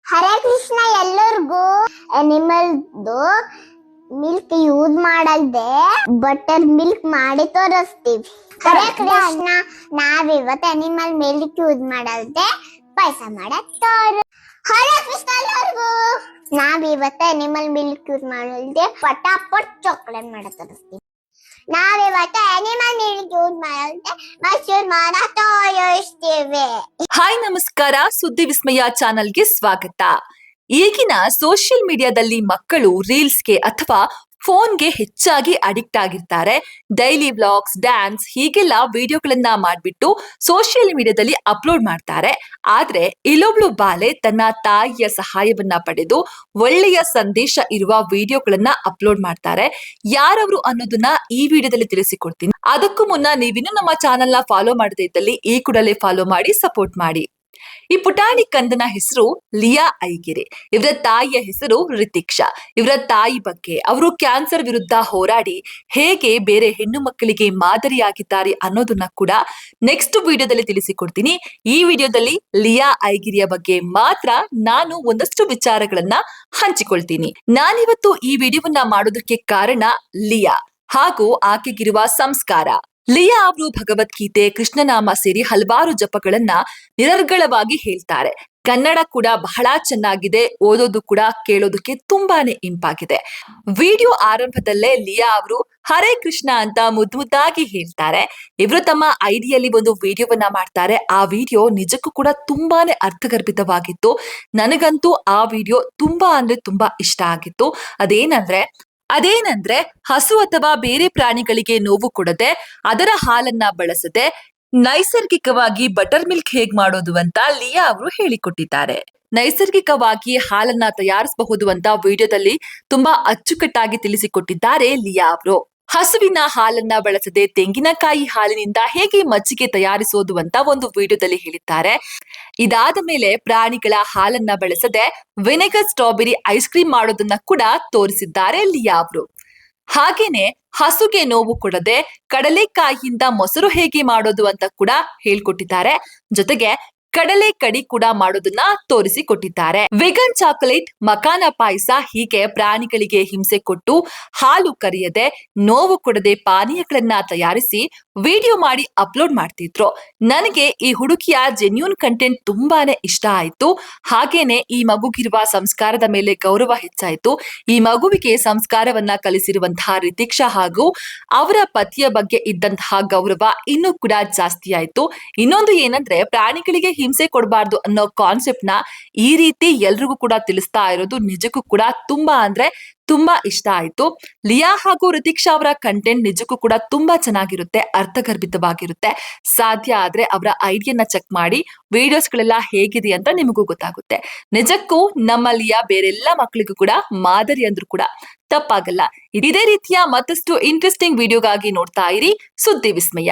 ಹರೇ ಕೃಷ್ಣ ಎಲ್ಲರಿಗೂ ಅನಿಮಲ್ದು milk use ಮಾಡಲ್ದೆ butter milk ಮಾಡಿ ತೋರಿಸ್ತೀವಿ. ಹರೇ ಕೃಷ್ಣ ನಾವಿವತ್ತು ಅನಿಮಲ್ ಮಿಲ್ಕ್ ಯೂಸ್ ಮಾಡಲ್ದೆ ಪಾಯಸ ಮಾಡಕ್ ಹರೇ ಕೃಷ್ಣ ಎಲ್ಲರಿಗೂ ನಾವಿವತ್ತು ಅನಿಮಲ್ ಮಿಲ್ಕ್ ಯೂಸ್ ಮಾಡಲ್ದೆ ಪಟಾಪಟ್ ಚಾಕ್ಲೇಟ್ ಮಾಡಕ್ ತೋರಿಸ್ತೀವಿ. ನಾವಿವತ್ತು ಅನಿಮಲ್ ಮಿಲ್ಕ್ ಯೂಸ್ ಮಾಡಲ್ದೆ ಮೈಸೂರ್ ಮಾಡಕ್ ತೋರಿಸ್ತೀವಿ. ಹಾಯ್ ನಮಸ್ಕಾರ, ಸುದ್ದಿ ವಿಸ್ಮಯ ಚಾನಲ್ಗೆ ಸ್ವಾಗತ. ಈಗಿನ ಸೋಷಿಯಲ್ ಮೀಡಿಯಾದಲ್ಲಿ ಮಕ್ಕಳು ರೀಲ್ಸ್ಗೆ ಅಥವಾ ಫೋನ್ಗೆ ಹೆಚ್ಚಾಗಿ ಅಡಿಕ್ಟ್ ಆಗಿರ್ತಾರೆ. ಡೈಲಿ ವ್ಲಾಗ್ಸ್, ಡ್ಯಾನ್ಸ್ ಹೀಗೆಲ್ಲ ವಿಡಿಯೋಗಳನ್ನ ಮಾಡ್ಬಿಟ್ಟು ಸೋಷಿಯಲ್ ಮೀಡಿಯಾದಲ್ಲಿ ಅಪ್ಲೋಡ್ ಮಾಡ್ತಾರೆ. ಆದ್ರೆ ಇಲ್ಲೊಬ್ಳು ಬಾಲೆ ತನ್ನ ತಾಯಿಯ ಸಹಾಯವನ್ನ ಪಡೆದು ಒಳ್ಳೆಯ ಸಂದೇಶ ಇರುವ ವಿಡಿಯೋಗಳನ್ನ ಅಪ್ಲೋಡ್ ಮಾಡ್ತಾರೆ. ಯಾರವರು ಅನ್ನೋದನ್ನ ಈ ವಿಡಿಯೋದಲ್ಲಿ ತಿಳಿಸಿಕೊಡ್ತೀನಿ. ಅದಕ್ಕೂ ಮುನ್ನ ನೀವಿನ್ನು ನಮ್ಮ ಚಾನೆಲ್ ನ ಫಾಲೋ ಮಾಡದೇ ಇದ್ದಲ್ಲಿ ಈ ಕೂಡಲೇ ಫಾಲೋ ಮಾಡಿ ಸಪೋರ್ಟ್ ಮಾಡಿ. ಈ ಪುಟಾಣಿ ಕಂದನ ಹೆಸರು ಲಿಯಾ ಐಗಿರೆ. ಇವರ ತಾಯಿಯ ಹೆಸರು ರಿತಿಕ್ಷಾ. ಇವರ ತಾಯಿ ಬಗ್ಗೆ, ಅವರು ಕ್ಯಾನ್ಸರ್ ವಿರುದ್ಧ ಹೋರಾಡಿ ಹೇಗೆ ಬೇರೆ ಹೆಣ್ಣು ಮಕ್ಕಳಿಗೆ ಮಾದರಿಯಾಗಿದ್ದಾರೆ ಅನ್ನೋದನ್ನ ಕೂಡ ನೆಕ್ಸ್ಟ್ ವಿಡಿಯೋದಲ್ಲಿ ತಿಳಿಸಿಕೊಡ್ತೀನಿ. ಈ ವಿಡಿಯೋದಲ್ಲಿ ಲಿಯಾ ಐಗಿರಿಯ ಬಗ್ಗೆ ಮಾತ್ರ ನಾನು ಒಂದಷ್ಟು ವಿಚಾರಗಳನ್ನ ಹಂಚಿಕೊಳ್ತೀನಿ. ನಾನಿವತ್ತು ಈ ವಿಡಿಯೋವನ್ನ ಮಾಡೋದಕ್ಕೆ ಕಾರಣ ಲಿಯಾ ಹಾಗೂ ಆಕೆಗಿರುವ ಸಂಸ್ಕಾರ. ಲಿಯಾ ಅವರು ಭಗವದ್ಗೀತೆ, ಕೃಷ್ಣನಾಮ ಸೇರಿ ಹಲವಾರು ಜಪಗಳನ್ನ ನಿರರ್ಗಳವಾಗಿ ಹೇಳ್ತಾರೆ. ಕನ್ನಡ ಕೂಡ ಬಹಳ ಚೆನ್ನಾಗಿದೆ, ಓದೋದು ಕೂಡ ಕೇಳೋದಕ್ಕೆ ತುಂಬಾನೇ ಇಂಪಾಗಿದೆ. ವಿಡಿಯೋ ಆರಂಭದಲ್ಲೇ ಲಿಯಾ ಅವರು ಹರೇ ಕೃಷ್ಣ ಅಂತ ಮುದ್ದಾಗಿ ಹೇಳ್ತಾರೆ. ಇವರು ತಮ್ಮ ಐಡಿಯಲ್ಲಿ ಒಂದು ವಿಡಿಯೋವನ್ನ ಮಾಡ್ತಾರೆ. ಆ ವಿಡಿಯೋ ನಿಜಕ್ಕೂ ಕೂಡ ತುಂಬಾನೇ ಅರ್ಥಗರ್ಭಿತವಾಗಿತ್ತು. ನನಗಂತೂ ಆ ವಿಡಿಯೋ ತುಂಬಾ ಇಷ್ಟ ಆಗಿತ್ತು. ಅದೇನಂದ್ರೆ ಹಸು ಅಥವಾ ಬೇರೆ ಪ್ರಾಣಿಗಳಿಗೆ ನೋವು ಕೊಡದೆ ಅದರ ಹಾಲನ್ನ ಬಳಸದೆ ನೈಸರ್ಗಿಕವಾಗಿ ಬಟರ್ ಮಿಲ್ಕ್ ಹೇಗ್ ಮಾಡೋದು ಅಂತ ಲಿಯಾ ಅವರು ಹೇಳಿಕೊಟ್ಟಿದ್ದಾರೆ. ನೈಸರ್ಗಿಕವಾಗಿ ಹಾಲನ್ನ ತಯಾರಿಸಬಹುದು ಅಂತ ವಿಡಿಯೋದಲ್ಲಿ ತುಂಬಾ ಅಚ್ಚುಕಟ್ಟಾಗಿ ತಿಳಿಸಿಕೊಟ್ಟಿದ್ದಾರೆ ಲಿಯಾ ಅವರು. ಹಸುವಿನ ಹಾಲನ್ನ ಬಳಸದೆ ತೆಂಗಿನಕಾಯಿ ಹಾಲಿನಿಂದ ಹೇಗೆ ಮಜ್ಜಿಗೆ ತಯಾರಿಸೋದು ಅಂತ ಒಂದು ವಿಡಿಯೋದಲ್ಲಿ ಹೇಳಿದ್ದಾರೆ. ಇದಾದ ಮೇಲೆ ಪ್ರಾಣಿಗಳ ಹಾಲನ್ನ ಬಳಸದೆ ವಿನೆಗರ್ ಸ್ಟ್ರಾಬೆರಿ ಐಸ್ ಕ್ರೀಮ್ ಮಾಡೋದನ್ನ ಕೂಡ ತೋರಿಸಿದ್ದಾರೆ ಲಿಯಾ ಅವರು. ಹಾಗೇನೆ ಹಸುಗೆ ನೋವು ಕೊಡದೆ ಕಡಲೆಕಾಯಿಯಿಂದ ಮೊಸರು ಹೇಗೆ ಮಾಡೋದು ಅಂತ ಕೂಡ ಹೇಳ್ಕೊಟ್ಟಿದ್ದಾರೆ. ಜೊತೆಗೆ ಕಡಲೆ ಕಡಿ ಕೂಡ ಮಾಡೋದನ್ನ ತೋರಿಸಿಕೊಟ್ಟಿದ್ದಾರೆ. ವೆಗನ್ ಚಾಕೊಲೇಟ್, ಮಕಾನ ಪಾಯಸ ಹೀಗೆ ಪ್ರಾಣಿಗಳಿಗೆ ಹಿಂಸೆ ಕೊಟ್ಟು ಹಾಲು ಕರೆಯದೆ ನೋವು ಕೊಡದೆ ಪಾನೀಯಗಳನ್ನ ತಯಾರಿಸಿ ವಿಡಿಯೋ ಮಾಡಿ ಅಪ್ಲೋಡ್ ಮಾಡ್ತಿದ್ರು. ನನಗೆ ಈ ಹುಡುಗಿಯ ಜೆನ್ಯೂನ್ ಕಂಟೆಂಟ್ ತುಂಬಾನೇ ಇಷ್ಟ ಆಯ್ತು. ಹಾಗೇನೆ ಈ ಮಗುಗಿರುವ ಸಂಸ್ಕಾರದ ಮೇಲೆ ಗೌರವ ಹೆಚ್ಚಾಯ್ತು. ಈ ಮಗುವಿಗೆ ಸಂಸ್ಕಾರವನ್ನ ಕಲಿಸಿರುವಂತಹ ರಿತಿಕ್ಷಾ ಹಾಗೂ ಅವರ ಪತಿಯ ಬಗ್ಗೆ ಇದ್ದಂತಹ ಗೌರವ ಇನ್ನೂ ಕೂಡ ಜಾಸ್ತಿ ಆಯ್ತು. ಇನ್ನೊಂದು ಏನಂದ್ರೆ ಪ್ರಾಣಿಗಳಿಗೆ ಹಿಂಸೆ ಕೊಡಬಾರ್ದು ಅನ್ನೋ ಕಾನ್ಸೆಪ್ಟ್ ನ ಈ ರೀತಿ ಎಲ್ರಿಗೂ ಕೂಡ ತಿಳಿಸ್ತಾ ಇರೋದು ನಿಜಕ್ಕೂ ಕೂಡ ತುಂಬಾ ಇಷ್ಟ ಆಯ್ತು. ಲಿಯಾ ಹಾಗೂ ರಿತಿಕ್ಷಾ ಅವರ ಕಂಟೆಂಟ್ ನಿಜಕ್ಕೂ ಕೂಡ ತುಂಬಾ ಚೆನ್ನಾಗಿರುತ್ತೆ, ಅರ್ಥಗರ್ಭಿತವಾಗಿರುತ್ತೆ. ಸಾಧ್ಯ ಆದ್ರೆ ಅವರ ಐಡಿಯನ್ನ ಚೆಕ್ ಮಾಡಿ ವಿಡಿಯೋಸ್ ಗಳೆಲ್ಲ ಹೇಗಿದೆ ಅಂತ ನಿಮಗೂ ಗೊತ್ತಾಗುತ್ತೆ. ನಿಜಕ್ಕೂ ನಮ್ಮ ಲಿಯಾ ಬೇರೆಲ್ಲ ಮಕ್ಕಳಿಗೂ ಕೂಡ ಮಾದರಿ ಅಂದ್ರೂ ಕೂಡ ತಪ್ಪಾಗಲ್ಲ. ಇದೇ ರೀತಿಯ ಮತ್ತಷ್ಟು ಇಂಟ್ರೆಸ್ಟಿಂಗ್ ವಿಡಿಯೋಗಾಗಿ ನೋಡ್ತಾ ಇರಿ ಸುದ್ದಿ ವಿಸ್ಮಯ.